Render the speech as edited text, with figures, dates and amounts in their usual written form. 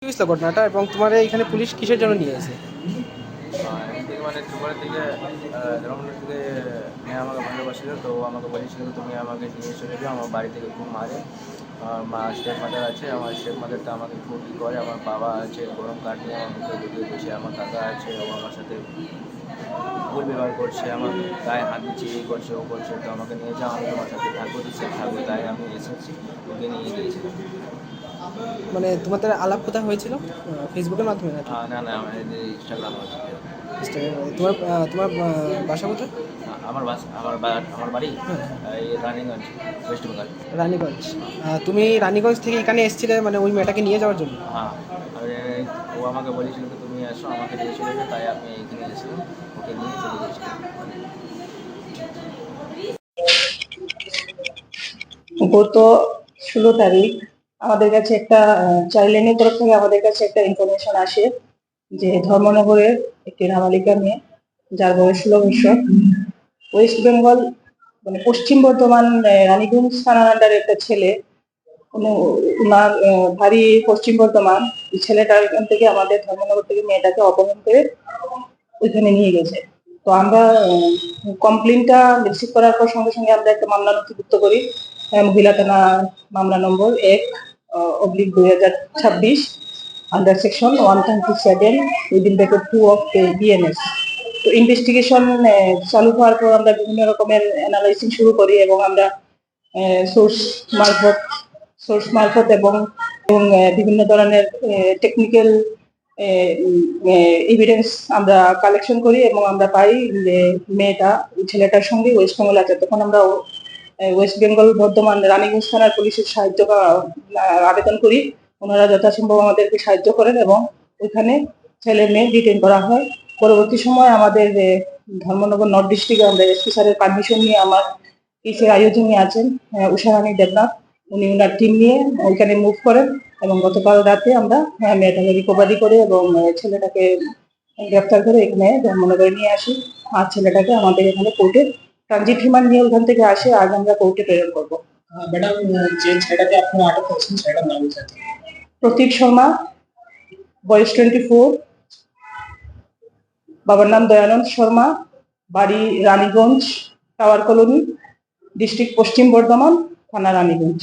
হয়েছিল ঘটনাটা এবং তোমার এখানে পুলিশ কিসের জন্য নিয়ে এসে? এদিকে মানে ত্রিপুরা থেকে ধর্মনগর থেকে মেয়ে আমাকে ভালোবাসিল, তো ও আমাকে বলেছিল তুমি আমাকে নিয়ে চলে যাও, আমার বাড়ি থেকে খুব মারে। আমার মা স্টেপ মাদার আছে, আমার স্টেপ মাদারটা আমাকে খুব করে, আমার বাবা আছে গরম কাঠ নিয়ে আমার মুখে ঢুকিয়ে দিয়েছে, আমার কাকা আছে ও আমার সাথে ভুল ব্যবহার করছে, আমার গায়ে হাত দিচ্ছে, এই করছে ও করছে, তো আমাকে নিয়ে যাও, আমি তোমার সাথে থাকবো, দিচ্ছে থাকবো, তাই আমি এসেছি, ওকে নিয়ে গিয়েছিলাম। মানে তোমাদের আলাপ কোথায় হয়েছিল? ফেসবুকের মাধ্যমে নাকি না না, আমার ইনস্টাগ্রাম আছে। ইনস্টাগ্রামে? তোমার বাসা কোথায়? আমার বাড়ি হ্যাঁ, এই রানিগঞ্জ, ওয়েস্ট বেঙ্গল। রানীগঞ্জ। তুমি রানীগঞ্জ থেকে এখানে এসেছিলে মানে ওই মেয়েটাকে নিয়ে যাওয়ার জন্য? হ্যাঁ, আর ও আমাকে বলেছিল যে তুমি আসো, আমাকে নিয়ে চলে যাও, তাই আমি এখানে এসেছিলাম, ওকে নিয়ে চলে গেছিলাম। গত 16 তারিখ আমাদের কাছে একটা চাইল্ড লাইনের তরফ থেকে আমাদের কাছে একটা ইনফরমেশন আসে যে ধর্মনগরের একটি নাবালিকা মেয়ে, যার বয়স 16 বছর, ওয়েস্ট বেঙ্গল মানে পশ্চিম বর্ধমান রানীগঞ্জ থানার আন্ডারে একটা ছেলে, ওনার বাড়ি পশ্চিম বর্ধমান। এই ছেলেটার এখান থেকে আমাদের ধর্মনগর থেকে মেয়েটাকে অপহরণ করে ওইখানে নিয়ে গেছে। তো আমরা কমপ্লেনটা রিসিভ করার পর সঙ্গে সঙ্গে আমরা একটা মামলা নথিভুক্ত করি। মহিলা থানা মামলা নম্বর 1/2026 under section 127 within bracket 2 of BNS. তো ইনভেস্টিগেশন চালু হওয়ার পর আমরা বিভিন্ন রকমের অ্যানালাইসিস শুরু করি এবং আমরা সোর্স মারফত এবং বিভিন্ন ধরনের টেকনিক্যাল এভিডেন্স আমরা কালেকশন করি এবং আমরা পাই যে মেয়েটা ছেলেটার সঙ্গে ওয়েস্ট বেঙ্গল আছে। তখন আমরা ওয়েস্ট বেঙ্গল বর্ধমান রানীগঞ্জ থানার পুলিশের সাহায্য আবেদন করি। ওনারা যথাসম্ভব আমাদেরকে সাহায্য করেন এবং ওইখানে ছেলে মেয়ে ডিটেইন করা হয়। পরবর্তী সময় আমাদের ধর্মনগর নর্থ ডিস্ট্রিক্টে আমরা এসপি স্যারের পারমিশন নিয়ে আমার কেসের আয়োজনে আছেন উষারানী দেবনাথ, উনি ওনার টিম নিয়ে ওইখানে মুভ করেন এবং গতকাল রাতে আমরা মেয়েটাকে রিকভারি করে এবং ছেলেটাকে গ্রেফতার করে এখানে ধর্মনগরে নিয়ে আসি। আর ছেলেটাকে আমাদের এখানে কোর্টে ট্রানজিট রিমান্ড নিয়ে ওখান থেকে আসে, আজ আমরা কোর্টে প্রেরণ করবো। ম্যাডাম, যে ছেলেটাকে আপনারা আটক করেছেন সেটার নাম কি? প্রতীক শর্মা, বয়স 24, বাবার নাম দয়ানন্দ শর্মা, বাড়ি রানীগঞ্জ টাওয়ার কলোনি, ডিস্ট্রিক্ট পশ্চিম বর্ধমান, থানা রানীগঞ্জ।